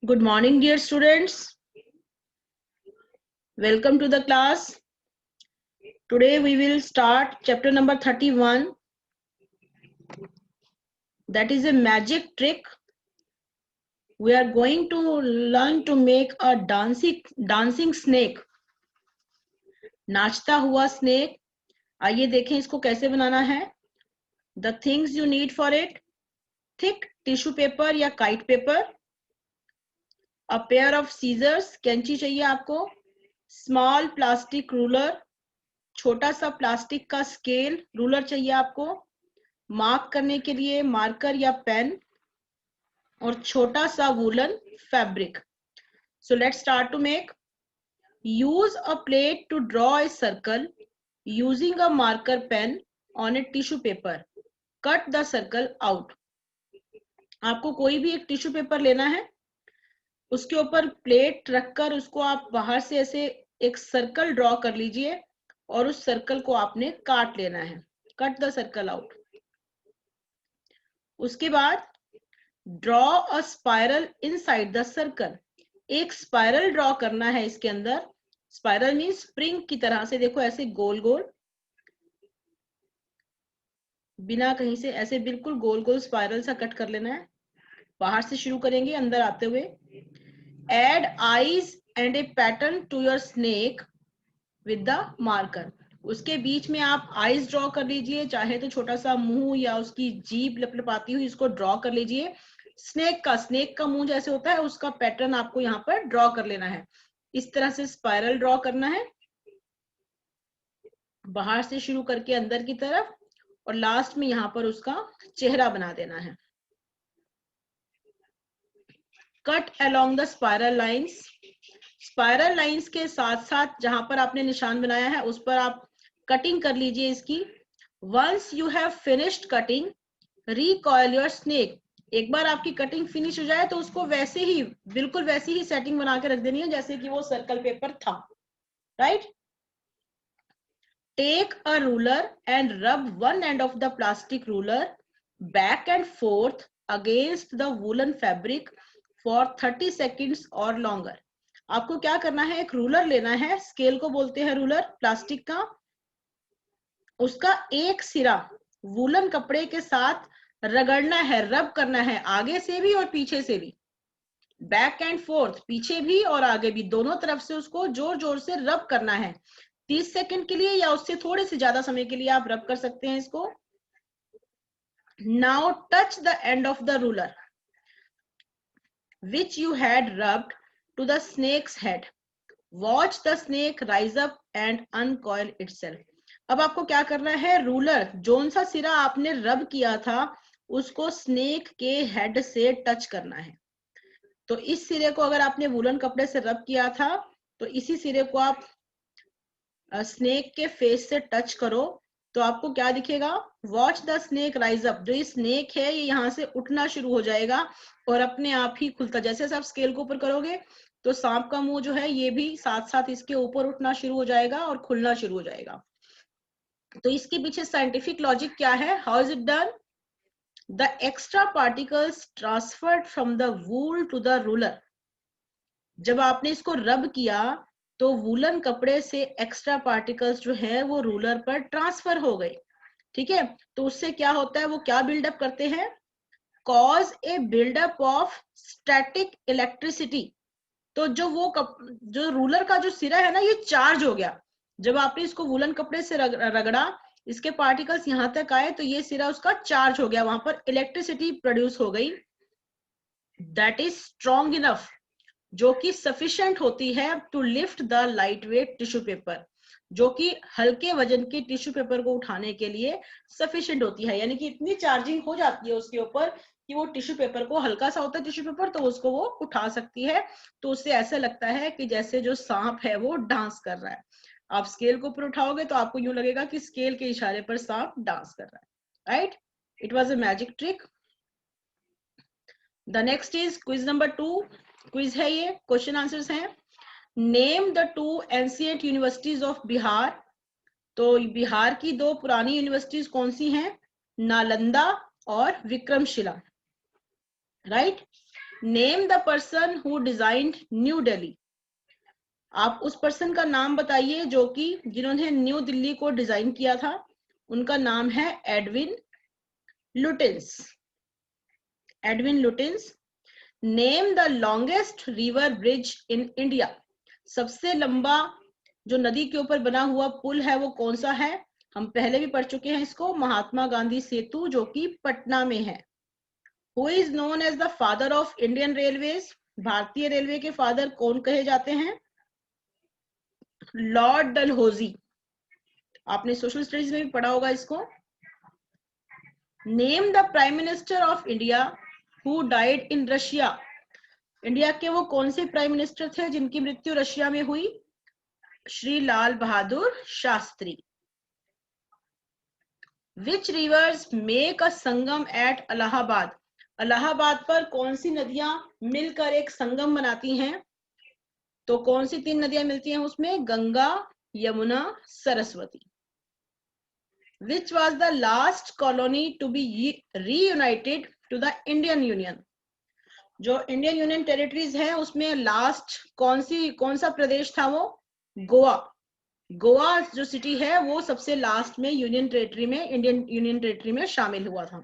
Good morning, dear students. Welcome to the class. Today we will start chapter number 31. That is a magic trick. We are going to learn to make a dancing snake. नाचता हुआ snake. आइए देखें इसको कैसे बनाना है. The things you need for it: thick tissue paper या kite paper, a pair of scissors, कैंची चाहिए आपको, small plastic ruler, छोटा सा प्लास्टिक का स्केल रूलर चाहिए आपको, मार्क करने के लिए मार्कर या पेन, और छोटा सा woollen fabric. So let's start to make. Use a plate to draw a circle using a marker pen on a tissue paper. Cut the circle out. आपको कोई भी एक टिश्यू पेपर लेना है, उसके ऊपर प्लेट रखकर उसको आप बाहर से ऐसे एक सर्कल ड्रॉ कर लीजिए और उस सर्कल को आपने काट लेना है. Cut the circle out. उसके बाद draw a spiral inside the circle. एक स्पाइरल ड्रॉ करना है इसके अंदर. स्पाइरल मीन स्प्रिंग की तरह से, देखो ऐसे गोल गोल, बिना कहीं से ऐसे बिल्कुल गोल गोल स्पाइरल सा कट कर लेना है. बाहर से शुरू करेंगे अंदर आते हुए. Add eyes and a pattern to your snake with the marker. उसके बीच में आप आईज ड्रॉ कर लीजिए, चाहे तो छोटा सा मुंह या उसकी जीभ लपलपाती हुई इसको ड्रॉ कर लीजिए. स्नेक का मुंह जैसे होता है उसका पैटर्न आपको यहाँ पर ड्रॉ कर लेना है. इस तरह से स्पाइरल ड्रॉ करना है, बाहर से शुरू करके अंदर की तरफ, और लास्ट में यहाँ पर उसका चेहरा बना देना है. Cut along the spiral lines. Spiral lines के साथ साथ जहां पर आपने निशान बनाया है उस पर आप कटिंग कर लीजिए इसकी. Once you have finished cutting, recoil your snake. एक बार आपकी कटिंग फिनिश हो जाए तो उसको वैसे ही, बिल्कुल वैसी ही सेटिंग बना के रख देनी है जैसे कि वो सर्कल पेपर था. Right. Take a ruler and rub one end of the plastic ruler back and forth against the woollen fabric for 30 seconds or longer. आपको क्या करना है, एक रूलर लेना है, स्केल को बोलते हैं रूलर, प्लास्टिक का. उसका एक सिरा वूलन कपड़े के साथ रगड़ना है, रब करना है, आगे से भी और पीछे से भी. बैक एंड फोर्थ, पीछे भी और आगे भी, दोनों तरफ से उसको जोर जोर से रब करना है. 30 सेकंड के लिए या उससे थोड़े से ज्यादा समय के लिए आप रब कर सकते हैं इसको. Now touch the end of the ruler which you had rubbed to the snake's head. Watch the snake rise up and uncoil itself. अब आपको क्या करना है, रूलर जोन सा सिरा आपने रब किया था उसको स्नेक के हेड से टच करना है. तो इस सिरे को अगर आपने वूलन कपड़े से रब किया था तो इसी सिरे को आप स्नेक के फेस से टच करो तो आपको क्या दिखेगा, watch the snake rise up. जो ये स्नेक है ये यहाँ से उठना शुरू हो जाएगा और अपने आप ही खुलता. जैसे आप स्केल को ऊपर करोगे तो सांप का मुंह जो है ये भी साथ साथ इसके ऊपर उठना शुरू हो जाएगा और खुलना शुरू हो जाएगा. तो इसके पीछे साइंटिफिक लॉजिक क्या है, how is it done. The extra particles transferred from the wool to the ruler. जब आपने इसको रब किया तो वूलन कपड़े से एक्स्ट्रा पार्टिकल्स जो है वो रूलर पर ट्रांसफर हो गए. ठीक है. तो उससे क्या होता है, वो क्या बिल्डअप करते हैं, cause a buildup of static electricity. तो जो रूलर का जो सिरा है ना ये चार्ज हो गया. जब आपने इसको वूलन कपड़े से रगड़ा, इसके पार्टिकल्स यहाँ तक आए तो ये सिरा उसका चार्ज हो गया, वहां पर इलेक्ट्रिसिटी प्रोड्यूस हो गई. दैट इज स्ट्रॉन्ग इनफ, जो कि सफिशिएंट होती है to lift the light weight tissue paper, जो कि हल्के वजन के टिश्यू पेपर को उठाने के लिए सफिशिएंट होती है. यानी कि इतनी चार्जिंग हो जाती है उसके ऊपर कि वो टिश्यू पेपर को, हल्का सा होता है टिश्यू पेपर तो उसको वो उठा सकती है. तो उससे ऐसा लगता है कि जैसे जो सांप है वो डांस कर रहा है. आप स्केल को ऊपर उठाओगे तो आपको यूं लगेगा कि स्केल के इशारे पर सांप डांस कर रहा है. Right. It was a magic trick. The next is quiz number 2. Quiz है ये, क्वेश्चन आंसर्स हैं. Name the 2 ancient universities of Bihar. तो बिहार की 2 पुरानी यूनिवर्सिटीज कौन सी हैं, नालंदा और Vikramshila. Right. Name the person who designed new Delhi. आप उस पर्सन का नाम बताइए जो कि जिन्होंने न्यू दिल्ली को डिजाइन किया था। उनका नाम है Edwin Lutyens. Edwin Lutyens. Name the longest river bridge in India. सबसे लंबा जो नदी के ऊपर बना हुआ पुल है वो कौन सा है? हम पहले भी पढ़ चुके हैं इसको, महात्मा गांधी सेतु, जो कि पटना में है। Who is known as the father of Indian Railways. भारतीय रेलवे के फादर कौन कहे जाते हैं? Lord Dalhousie. आपने सोशल स्टडीज में भी पढ़ा होगा इसको। Name the prime minister of India who died in Russia. India के वो कौन से प्राइम मिनिस्टर थे जिनकी मृत्यु रशिया में हुई? Shri Lal Bahadur Shastri. Which rivers make a sangam at Allahabad. Allahabad पर कौन सी नदियां मिलकर एक संगम बनाती हैं? तो कौन सी 3 नदियां मिलती हैं उसमें? Ganga, Yamuna, Saraswati. Which was the last colony to be reunited to the Indian Union. जो इंडियन यूनियन टेरिटरीज है उसमें लास्ट कौन सा प्रदेश था? वो गोवा। गोवा जो सिटी है वो सबसे लास्ट में यूनियन टेरिटरी में, इंडियन यूनियन टेरिटरी में शामिल हुआ था।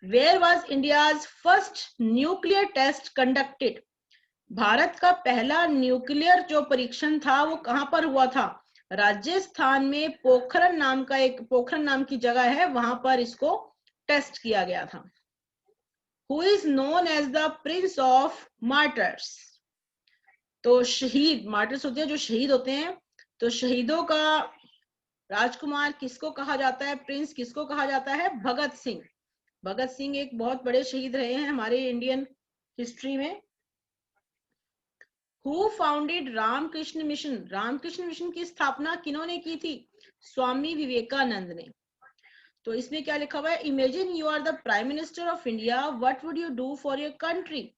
Where was India's first nuclear test conducted. Bharat का पहला न्यूक्लियर जो परीक्षण था वो कहां पर हुआ था? राजस्थान में पोखरण नाम की जगह है, वहां पर इसको टेस्ट किया गया था। Who is known as the prince of martyrs. तो शहीद, मार्टर्स होते हैं जो शहीद होते हैं, तो शहीदों का राजकुमार किसको कहा जाता है? प्रिंस किसको कहा जाता है? भगत सिंह। भगत सिंह एक बहुत बड़े शहीद रहे हैं हमारे इंडियन हिस्ट्री में। Who founded Ramakrishna Mission. Ramakrishna Mission की स्थापना किन्होंने की थी? स्वामी विवेकानंद ने। तो इसमें क्या लिखा हुआ है? Imagine you are the prime minister of India, what would you do for your country.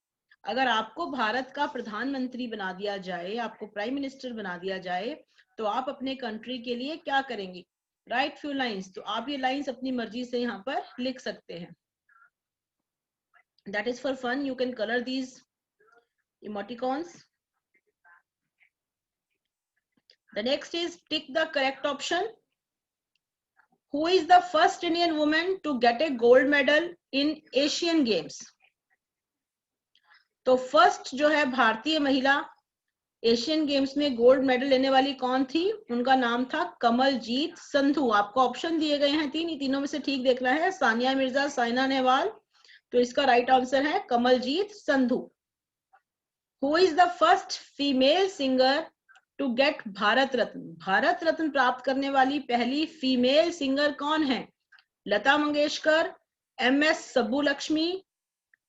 अगर आपको भारत का प्रधानमंत्री बना दिया जाए, आपको प्राइम मिनिस्टर बना दिया जाए, तो आप अपने कंट्री के लिए क्या करेंगे? Right few lines. तो आप ये लाइंस अपनी मर्जी से यहाँ पर लिख सकते हैं। That is for fun, you can colour these emoticons. The next is tick the correct option. Who is the first Indian woman to get a gold medal in Asian Games? तो first जो है भारतीय महिला Asian games में gold medal लेने वाली कौन थी? उनका नाम था कमलजीत संधू। आपको ऑप्शन दिए गए हैं 3, तीनों में से ठीक देखना है। सानिया मिर्जा, साइना नेहवाल। तो इसका राइट आंसर है Kamaljeet Sandhu. Who is the first female singer to get Bharat Ratna. Bharat Ratna प्राप्त करने वाली पहली फीमेल सिंगर कौन है? लता मंगेशकर, MS सुब्बुलक्ष्मी,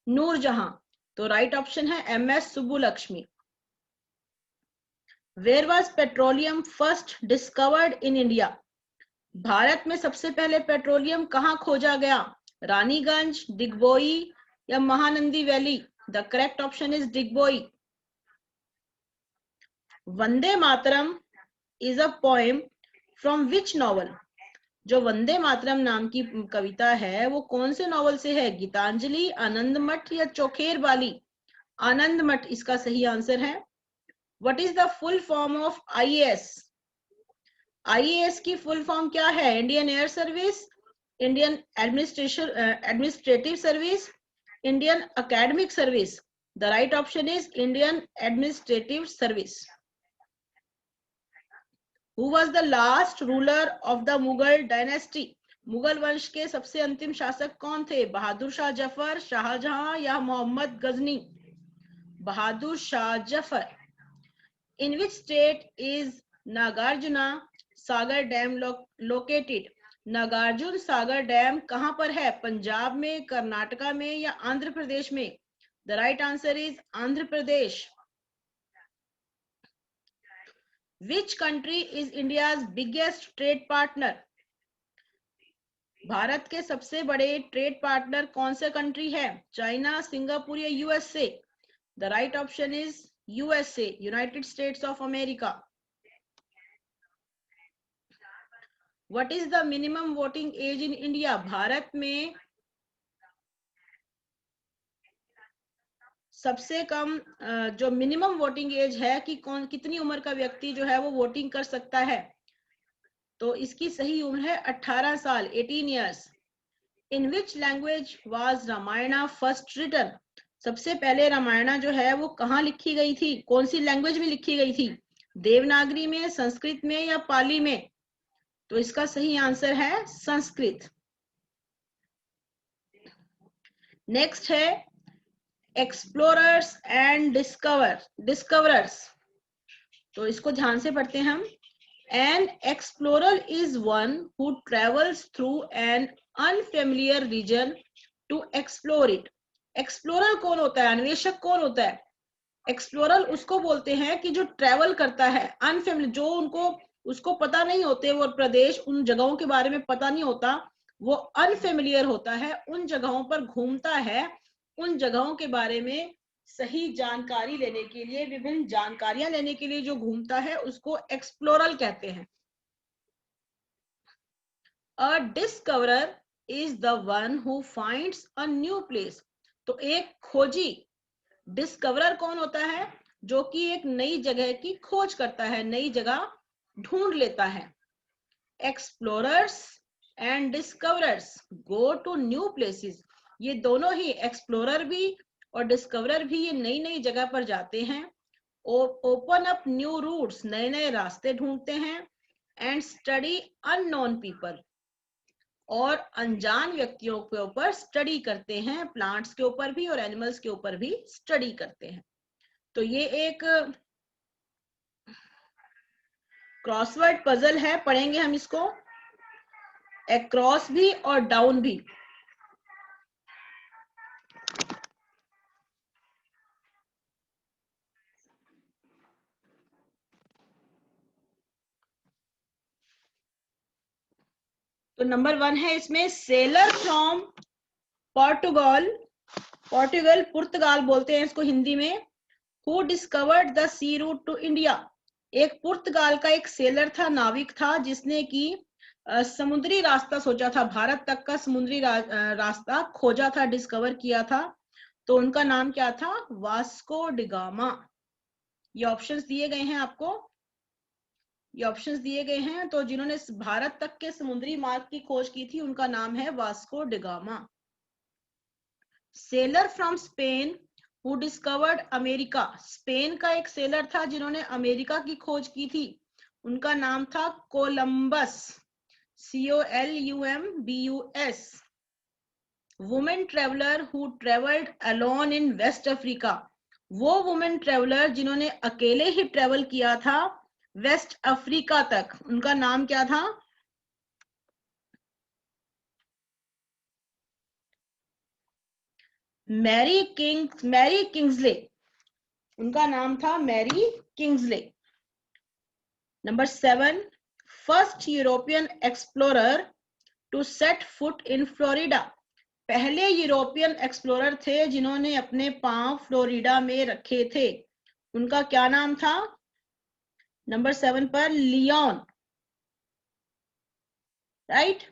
नूरजहां। तो राइट ऑप्शन है MS Subbulakshmi. Where was petroleum first discovered in India. Bharat में सबसे पहले पेट्रोलियम कहां खोजा गया? रानीगंज, डिगबोई या Mahanadi valley. The correct option is Digboi. Vande Mataram is a poem from which novel. जो वंदे मातरम नाम की कविता है वो कौन से नॉवल से है? गीतांजलि, आनंदमठ या चौखेर बाली। आनंदमठ इसका सही आंसर है। What is the full form of IAS। IAS की फुल फॉर्म क्या है? Indian air service, Indian administrative service, Indian academic service. The right option is Indian administrative service. Who was the last ruler of the Mughal dynasty? Mughal वंश के सबसे अंतिम शासक कौन थे? बहादुर शाह जफर, शाहजहां या Mohammad Ghazni. Bahadur Shah Zafar. In which state is Nagarjuna Sagar dam located? Nagarjun Sagar dam कहां पर है? पंजाब में, कर्नाटका में या आंध्र प्रदेश में। The right answer is Andhra Pradesh. Which country is India's biggest trade partner? Bharat के सबसे बड़े ट्रेड पार्टनर कौन सा कंट्री है? चाइना, सिंगापुर या USA। The right option is USA, United States of America. What is the minimum voting age in India? Bharat में सबसे कम जो मिनिमम वोटिंग एज है कि कौन कितनी उम्र का व्यक्ति जो है वो वोटिंग कर सकता है, तो इसकी सही उम्र है 18 साल, 18 years. In which language was Ramayana first written? सबसे पहले रामायणा जो है वो कहाँ लिखी गई थी, कौन सी लैंग्वेज में लिखी गई थी? देवनागरी में, संस्कृत में या पाली में? तो इसका सही आंसर है संस्कृत। नेक्स्ट है एक्सप्लोरर्स एंड डिस्कवरर्स। तो इसको ध्यान से पढ़ते हैं हम। An explorer is one who travels through an unfamiliar region to explore it. Explorer कौन होता है, अन्वेषक कौन होता है? एक्सप्लोरर उसको बोलते हैं कि जो ट्रेवल करता है अनफेमिलियर, जो उसको पता नहीं होते, वो प्रदेश, उन जगहों के बारे में पता नहीं होता, वो अनफेमिलियर होता है, उन जगहों पर घूमता है, उन जगहों के बारे में सही जानकारी लेने के लिए, विभिन्न जानकारियां लेने के लिए जो घूमता है उसको एक्सप्लोरर कहते हैं। A discoverer is the one who finds a new place. तो एक खोजी, डिस्कवरर कौन होता है? जो कि एक नई जगह की खोज करता है, नई जगह ढूंढ लेता है। Explorers and discoverers go to new places. ये दोनों ही, एक्सप्लोरर भी और डिस्कवरर भी, ये नई नई जगह पर जाते हैं। ओपन अप न्यू रूट्स, नए नए रास्ते ढूंढते हैं। एंड स्टडी अननोन पीपल, और अनजान व्यक्तियों के ऊपर स्टडी करते हैं, प्लांट्स के ऊपर भी और एनिमल्स के ऊपर भी स्टडी करते हैं। तो ये एक क्रॉसवर्ड पजल है, पढ़ेंगे हम इसको, अक्रॉस भी और डाउन भी। तो नंबर 1 है इसमें सेलर फ्रॉम पोर्टुगल, पुर्तगाल बोलते हैं इसको हिंदी में। Who discovered the sea route to India? एक पुर्तगाल का एक सेलर था, नाविक था, जिसने की समुद्री रास्ता सोचा था, भारत तक का समुद्री रास्ता खोजा था, डिस्कवर किया था। तो उनका नाम क्या था? Vasco da Gama. ये ऑप्शंस दिए गए हैं आपको, ये ऑप्शंस दिए गए हैं। तो जिन्होंने भारत तक के समुद्री मार्ग की खोज की थी उनका नाम है Vasco da Gama. Seller from Spain who discovered America. Spain का एक सेलर था जिन्होंने अमेरिका की खोज की थी, उनका नाम था Columbus, COLUMBUS। Women traveller who travelled alone in West Africa. वो वुमेन ट्रेवलर जिन्होंने अकेले ही ट्रेवल किया था वेस्ट अफ्रीका तक, उनका नाम क्या था? मैरी किंग्सले, उनका नाम था Mary Kingsley. Number 7, first European explorer to set foot in Florida. पहले यूरोपियन एक्सप्लोरर थे जिन्होंने अपने पांव फ्लोरिडा में रखे थे, उनका क्या नाम था? नंबर 7 पर Leon, right.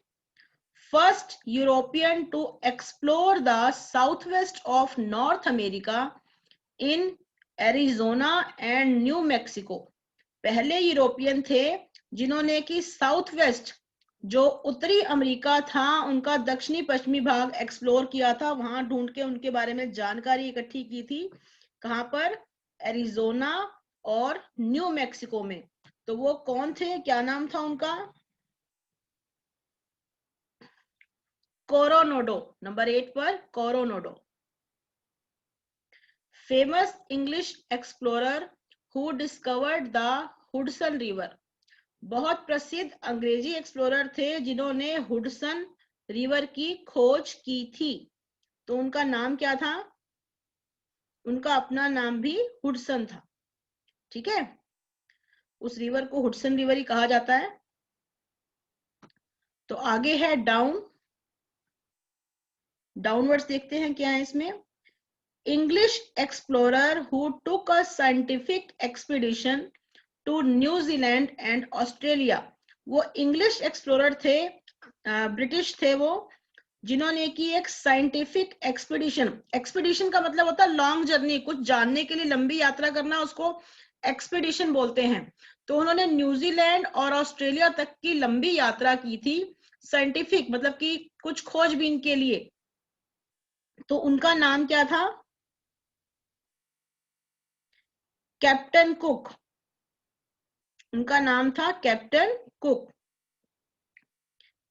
First European to explore the south west of North America in Arizona and New Mexico. पहले यूरोपियन थे जिन्होंने कि साउथ वेस्ट, जो उत्तरी अमेरिका था, उनका दक्षिणी पश्चिमी भाग एक्सप्लोर किया था, वहां ढूंढ के उनके बारे में जानकारी इकट्ठी की थी। कहां पर? एरिजोना और न्यू मैक्सिको में। तो वो कौन थे, क्या नाम था उनका? कोरोनाडो। नंबर 8 पर Coronado. Famous English explorer who discovered the Hudson river. बहुत प्रसिद्ध अंग्रेजी एक्सप्लोरर थे जिन्होंने हुडसन रिवर की खोज की थी, तो उनका नाम क्या था? उनका अपना नाम भी हुडसन था, ठीक है। उस रिवर को हुडसन रिवर ही कहा जाता है। तो आगे है डाउनवर्ड्स, देखते हैं क्या है इसमें। English explorer who took a scientific expedition to New Zealand and Australia. वो इंग्लिश एक्सप्लोरर थे, ब्रिटिश थे वो, जिन्होंने की एक साइंटिफिक एक्सपीडिशन। एक्सपीडिशन का मतलब होता है लॉन्ग जर्नी, कुछ जानने के लिए लंबी यात्रा करना, उसको एक्सपीडिशन बोलते हैं। तो उन्होंने न्यूजीलैंड और ऑस्ट्रेलिया तक की लंबी यात्रा की थी। साइंटिफिक मतलब कि कुछ खोजबीन के लिए। तो उनका नाम क्या था? Captain cook. उनका नाम था captain cook.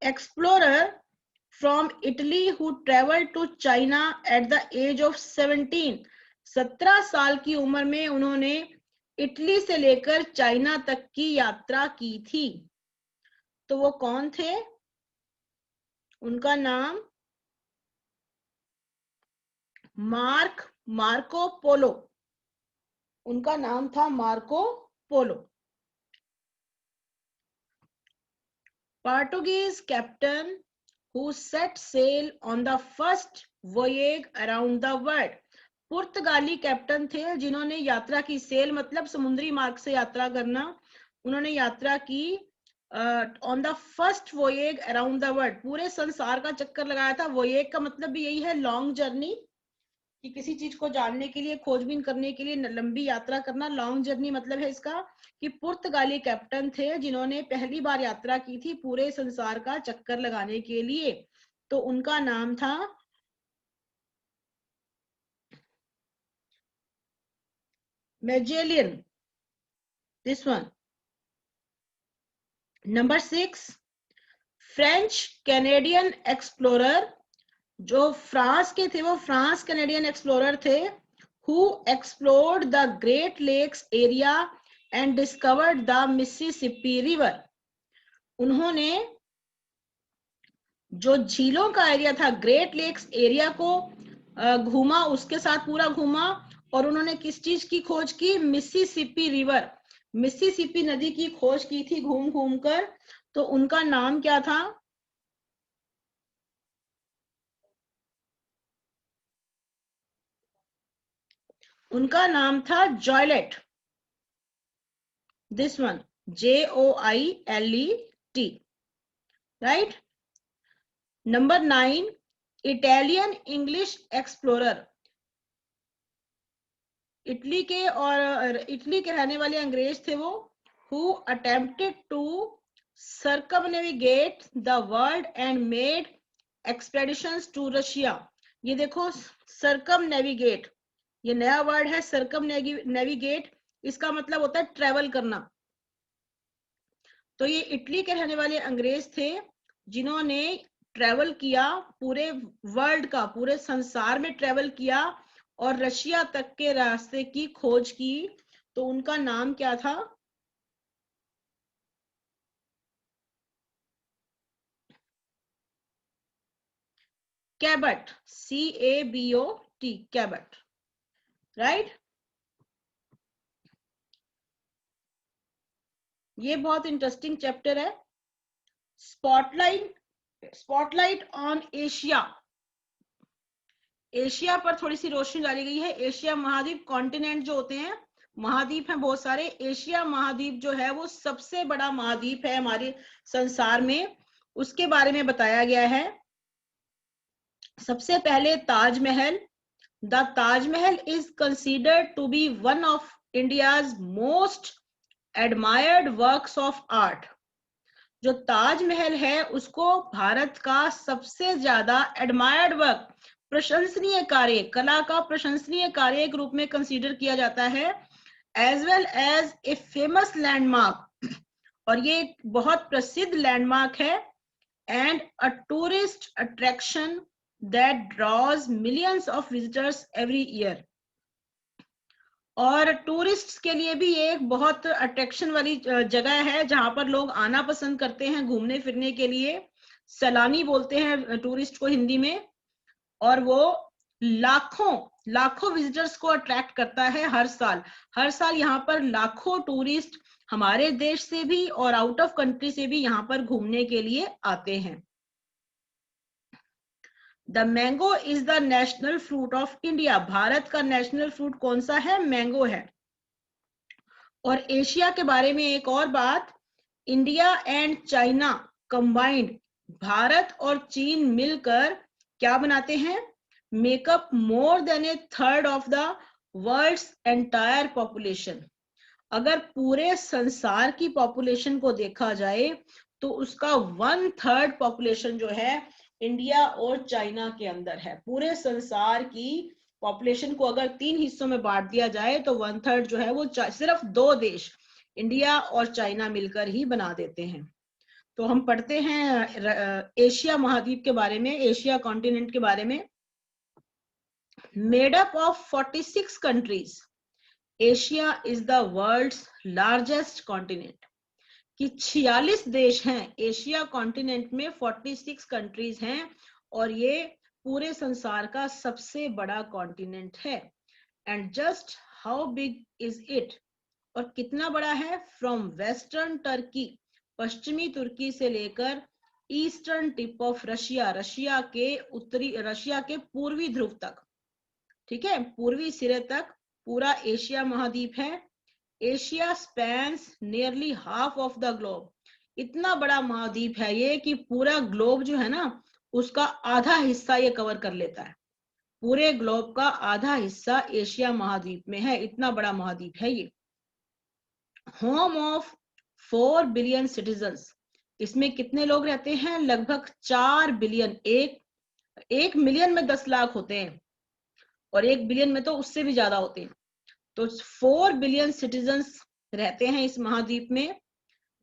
Explorer from Italy who traveled to China at the age of 17। 17 साल की उम्र में उन्होंने इटली से लेकर चाइना तक की यात्रा की थी। तो वो कौन थे? उनका नाम मार्को पोलो। उनका नाम था Marco Polo. Portuguese captain who set sail on the first voyage around the world। पुर्तगाली कैप्टन थे जिन्होंने यात्रा की, सेल मतलब समुद्री मार्ग से यात्रा करना। उन्होंने यात्रा की on the first voyage around the world, पूरे संसार का चक्कर लगाया था। वोयेज का मतलब भी यही है, लॉन्ग जर्नी, कि किसी चीज को जानने के लिए, खोजबीन करने के लिए लंबी यात्रा करना। लॉन्ग जर्नी मतलब है इसका कि पुर्तगाली कैप्टन थे जिन्होंने पहली बार यात्रा की थी पूरे संसार का चक्कर लगाने के लिए। तो उनका नाम था Magellan. This one. Number 6, French Canadian explorer, जो फ्रांस के थे, वो फ्रांस कैनेडियन एक्सप्लोरर थे। Who explored the great lakes area and discovered the Mississippi river. उन्होंने जो झीलों का एरिया था, ग्रेट लेक्स एरिया को घूमा, उसके साथ पूरा घूमा। और उन्होंने किस चीज की खोज की? मिसिसिपी रिवर, मिसिसिपी नदी की खोज की थी घूम घूम कर। तो उनका नाम क्या था? उनका नाम था Joliet. This one, JOILET, right. Number 9, Italian English explorer, Italy के और इटली के रहने वाले अंग्रेज थे वो। Who attempted to circumnavigate the world and made expeditions to Russia. ये देखो, सर्कम नेविगेट, ये नया वर्ड है, सर्कम नेविगेट। इसका मतलब होता है ट्रेवल करना। तो ये इटली के रहने वाले अंग्रेज थे जिन्होंने ट्रेवल किया, पूरे वर्ल्ड का, पूरे संसार में ट्रेवल किया और रशिया तक के रास्ते की खोज की। तो उनका नाम क्या था? कैबट, CABOT, कैबट, राइट। ये बहुत इंटरेस्टिंग चैप्टर है। Spotlight on Asia. एशिया पर थोड़ी सी रोशनी डाली गई है। एशिया महाद्वीप, कॉन्टिनेंट जो होते हैं, महाद्वीप हैं बहुत सारे। एशिया महाद्वीप जो है वो सबसे बड़ा महाद्वीप है हमारे संसार में, उसके बारे में बताया गया है। सबसे पहले Taj Mahal. The Taj Mahal is considered to be one of India's most admired works of art. जो ताजमहल है उसको भारत का सबसे ज्यादा एडमायर्ड वर्क, प्रशंसनीय कार्य, कला का प्रशंसनीय कार्य के रूप में कंसीडर किया जाता है। As well as a famous landmark, और ये बहुत प्रसिद्ध लैंडमार्क है। And a tourist attraction that draws millions of visitors every year. और टूरिस्ट्स के लिए भी ये एक बहुत अट्रैक्शन वाली जगह है जहां पर लोग आना पसंद करते हैं घूमने फिरने के लिए। सैलानी बोलते हैं टूरिस्ट को हिंदी में। और वो लाखों लाखों विजिटर्स को अट्रैक्ट करता है हर साल। हर साल यहाँ पर लाखों टूरिस्ट हमारे देश से भी और आउट ऑफ कंट्री से भी यहाँ पर घूमने के लिए आते हैं। The mango is the national fruit of India. Bharat का नेशनल फ्रूट कौन सा है? मैंगो है। और एशिया के बारे में एक और बात, India and China combined, Bharat और चीन मिलकर क्या बनाते हैं? Make up more than a third of the world's entire population. अगर पूरे संसार की पॉपुलेशन को देखा जाए तो उसका 1/3 पॉपुलेशन जो है इंडिया और चाइना के अंदर है। पूरे संसार की पॉपुलेशन को अगर 3 हिस्सों में बांट दिया जाए तो 1/3 जो है वो सिर्फ 2 देश इंडिया और चाइना मिलकर ही बना देते हैं। तो हम पढ़ते हैं एशिया महाद्वीप के बारे में, एशिया कॉन्टिनेंट के बारे में। Made up of 46 countries, Asia is the world's largest continent. कि 46 देश हैं एशिया कॉन्टिनेंट में, 46 कंट्रीज हैं और ये पूरे संसार का सबसे बड़ा कॉन्टिनेंट है। And just how big is it, और कितना बड़ा है? फ्रॉम वेस्टर्न टर्की, पश्चिमी तुर्की से लेकर eastern tip of Russia, Russia के पूर्वी ध्रुव तक, ठीक है, पूर्वी सिरे तक पूरा एशिया महाद्वीप है। Asia spans nearly half of the globe. इतना बड़ा महाद्वीप है ये कि पूरा ग्लोब जो है ना उसका आधा हिस्सा ये कवर कर लेता है। पूरे ग्लोब का आधा हिस्सा एशिया महाद्वीप में है, इतना बड़ा महाद्वीप है ये। होम ऑफ 4 बिलियन सिटीजन्स, इसमें कितने लोग रहते हैं? लगभग 4 बिलियन। एक मिलियन में 10 लाख होते हैं और 1 बिलियन में तो उससे भी ज्यादा होते हैं। तो 4 बिलियन सिटीजन्स रहते हैं इस महाद्वीप में।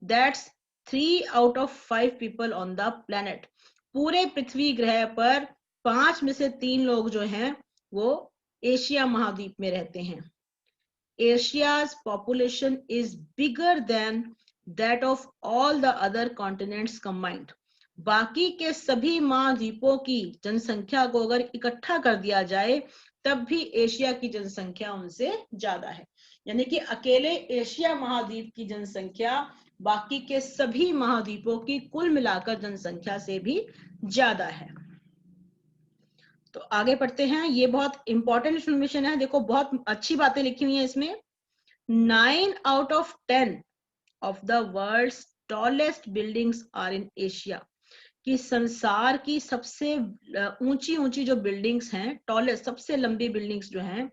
That's 3 out of 5 people on the planet. पूरे पृथ्वी ग्रह पर 5 में से 3 लोग जो हैं वो एशिया महाद्वीप में रहते हैं। एशिया's population is bigger than that of all the other continents combined. बाकी के सभी महाद्वीपों की जनसंख्या को अगर इकट्ठा कर दिया जाए तब भी एशिया की जनसंख्या उनसे ज्यादा है। यानी कि अकेले एशिया महाद्वीप की जनसंख्या बाकी के सभी महाद्वीपों की कुल मिलाकर जनसंख्या से भी ज्यादा है। तो आगे पढ़ते हैं, ये बहुत इंपॉर्टेंट इंफॉर्मेशन है। देखो बहुत अच्छी बातें लिखी हुई है इसमें। 9 out of 10 of the world's tallest buildings are in Asia. कि संसार की सबसे ऊंची ऊंची जो बिल्डिंग्स हैं, टॉलेस्ट सबसे लंबी बिल्डिंग्स जो हैं,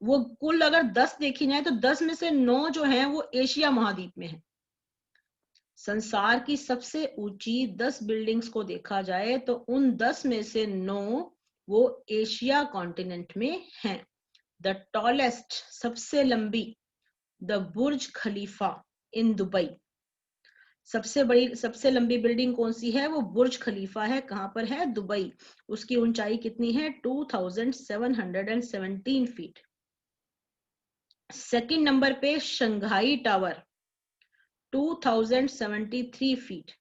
वो कुल अगर 10 देखी जाए तो 10 में से 9 जो हैं वो एशिया महाद्वीप में है। संसार की सबसे ऊंची 10 बिल्डिंग्स को देखा जाए तो उन 10 में से 9 वो एशिया कॉन्टिनेंट में हैं। द टॉलेस्ट, सबसे लंबी, the Burj Khalifa in Dubai. सबसे लंबी बिल्डिंग कौन सी है? वो बुर्ज खलीफा है। कहां पर है? दुबई। उसकी ऊंचाई कितनी है? 2717 फीट। सेकंड नंबर पे Shanghai tower 2073 feet.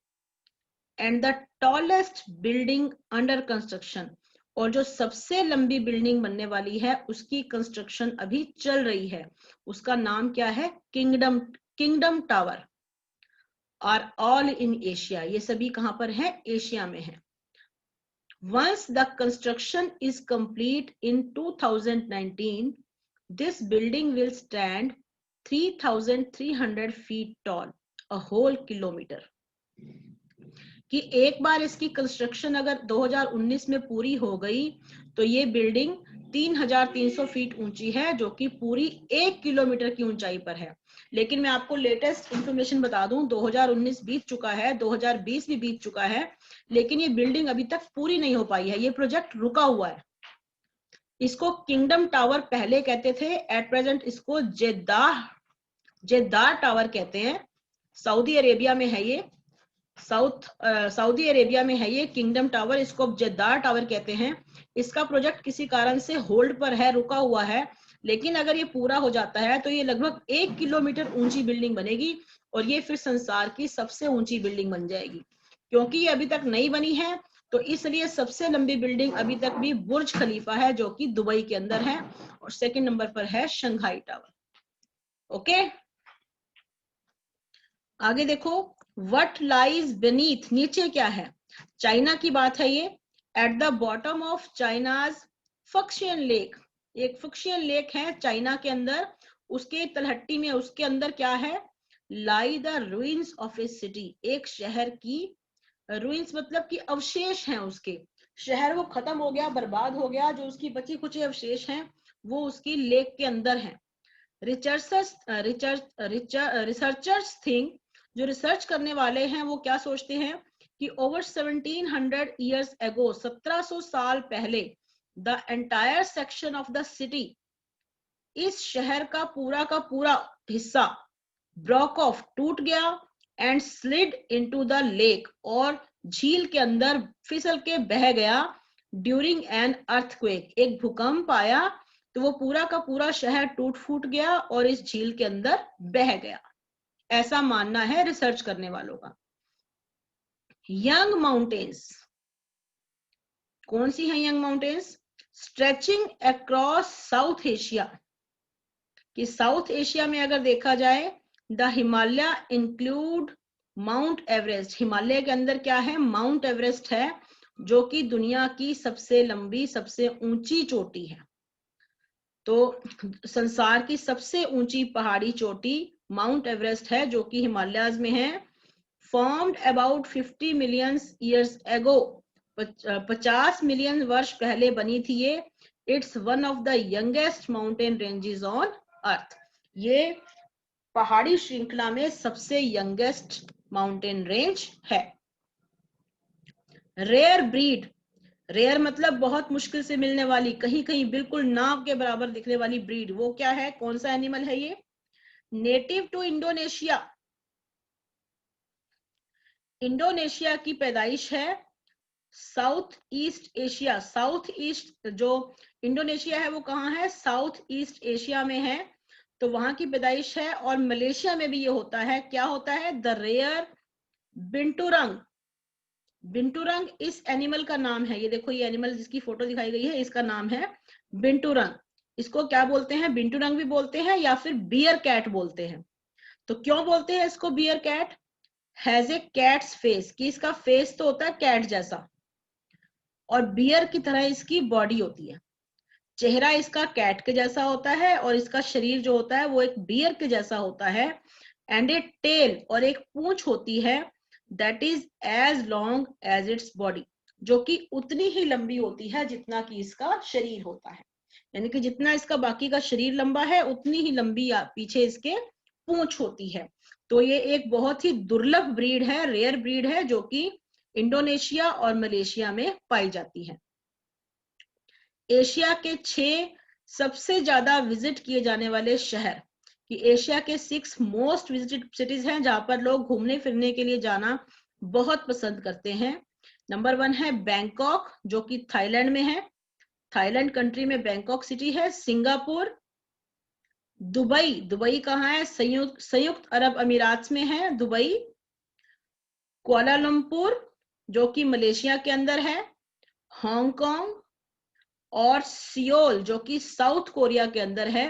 And the tallest building under construction, और जो सबसे लंबी बिल्डिंग बनने वाली है उसकी कंस्ट्रक्शन अभी चल रही है, उसका नाम क्या है? Kingdom Tower. Are all in Asia, ये सभी कहां पर है? एशिया में है। Once the construction is complete in 2019, this building will stand 3,300 feet tall, a whole kilometer. कि एक बार इसकी कंस्ट्रक्शन अगर 2019 में पूरी हो गई तो ये बिल्डिंग 3,300 फीट ऊंची है, जो कि पूरी 1 किलोमीटर की ऊंचाई पर है। लेकिन मैं आपको लेटेस्ट इंफॉर्मेशन बता दूं, 2019 बीत चुका है, 2020 भी बीत चुका है, लेकिन ये बिल्डिंग अभी तक पूरी नहीं हो पाई है, ये प्रोजेक्ट रुका हुआ है। इसको किंगडम टावर पहले कहते थे, एट प्रेजेंट इसको जेद्दाह टावर कहते हैं। सऊदी अरेबिया में है ये, सऊदी अरेबिया में है ये किंगडम टावर, इसको अब जेद्दाह टावर कहते हैं। इसका प्रोजेक्ट किसी कारण से होल्ड पर है, रुका हुआ है, लेकिन अगर ये पूरा हो जाता है तो ये लगभग 1 किलोमीटर ऊंची बिल्डिंग बनेगी और ये फिर संसार की सबसे ऊंची बिल्डिंग बन जाएगी। क्योंकि ये अभी तक नहीं बनी है तो इसलिए सबसे लंबी बिल्डिंग अभी तक भी बुर्ज खलीफा है, जो कि दुबई के अंदर है, और सेकंड नंबर पर है शंघाई टावर। ओके, आगे देखो, व्हाट लाइज beneath, नीचे क्या है? चाइना की बात है ये। At the bottom of China's Fuxian lake, एक फक्शियन लेक है चाइना के अंदर, उसके तलहट्टी में उसके अंदर क्या है? Lie the ruins of a city, एक शहर की ruins मतलब कि अवशेष हैं उसके, शहर वो खत्म हो गया, बर्बाद हो गया, जो उसकी बची कुची अवशेष हैं वो उसकी लेक के अंदर हैं। रिसर्चर्स थिंक, जो रिसर्च करने वाले हैं वो क्या सोचते हैं कि ओवर 1700 years ago, 1700 साल पहले, the entire section of the city, इस शहर का पूरा हिस्सा ब्रोक ऑफ, टूट गया, and slid into the lake, और झील के अंदर फिसल के बह गया, ड्यूरिंग एन अर्थक्वेक, एक भूकंप आया तो वो पूरा का पूरा शहर टूट फूट गया और इस झील के अंदर बह गया, ऐसा मानना है रिसर्च करने वालों का। यंग माउंटेन्स, कौन सी है young mountains? Stretching across south Asia, कि साउथ एशिया में अगर देखा जाए, the Himalaya include mount Everest, Himalaya के अंदर क्या है? माउंट एवरेस्ट है, जो कि दुनिया की सबसे लंबी सबसे ऊंची चोटी है। तो संसार की सबसे ऊंची पहाड़ी चोटी माउंट एवरेस्ट है, जो कि हिमालयाज में है। Formed about 50 million years ago, 50 million वर्ष पहले बनी थी ये। It's one of the youngest mountain ranges on earth, ये पहाड़ी श्रृंखला में सबसे यंगेस्ट माउंटेन रेंज है। रेयर ब्रीड, रेयर मतलब बहुत मुश्किल से मिलने वाली, कहीं कहीं बिल्कुल नाव के बराबर दिखने वाली ब्रीड, वो क्या है? कौन सा एनिमल है ये? नेटिव टू इंडोनेशिया, इंडोनेशिया की पैदाइश है। South east Asia, south east जो इंडोनेशिया है वो कहाँ है? साउथ ईस्ट एशिया में है, तो वहां की पैदाइश है। और मलेशिया में भी ये होता है। क्या होता है? द रेयर बिंटूरंग, बिंटूरंग इस एनिमल का नाम है। ये देखो, ये एनिमल जिसकी फोटो दिखाई गई है, इसका नाम है बिंटूरंग। इसको क्या बोलते हैं? बिंटूरंग भी बोलते हैं या फिर बियर कैट बोलते हैं। तो क्यों बोलते हैं इसको bear cat? Has a cat's face, कि इसका फेस तो होता है कैट जैसा, और बियर की तरह इसकी बॉडी होती है। चेहरा इसका कैट के जैसा होता है और इसका शरीर जो होता है वो एक बियर के जैसा होता है। एंड ए टेल, और एक पूंछ होती है, that is as long as its body, जो कि उतनी ही लंबी होती है जितना कि इसका शरीर होता है। यानी कि जितना इसका बाकी का शरीर लंबा है, उतनी ही लंबी पीछे इसके पूंछ होती है। तो ये एक बहुत ही दुर्लभ ब्रीड है, रेयर ब्रीड है, जो कि इंडोनेशिया और मलेशिया में पाई जाती है। एशिया के 6 सबसे ज्यादा विजिट किए जाने वाले शहर, कि एशिया के 6 मोस्ट विजिटेड सिटीज हैं जहां पर लोग घूमने फिरने के लिए जाना बहुत पसंद करते हैं। नंबर 1 है बैंकॉक, जो कि थाईलैंड में है, थाईलैंड कंट्री में बैंकॉक सिटी है। सिंगापुर, दुबई, दुबई कहाँ है? संयुक्त अरब अमीरात में है दुबई। कुआलालंपुर, जो कि मलेशिया के अंदर है। हांगकांग और सियोल, जो कि साउथ कोरिया के अंदर है।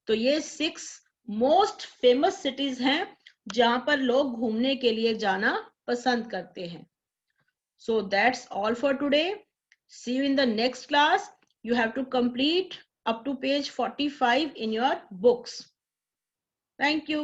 तो ये 6 मोस्ट फेमस सिटीज हैं जहां पर लोग घूमने के लिए जाना पसंद करते हैं। So that's all for today. See you in the next class. You have to complete up to page 45 in your books. Thank you.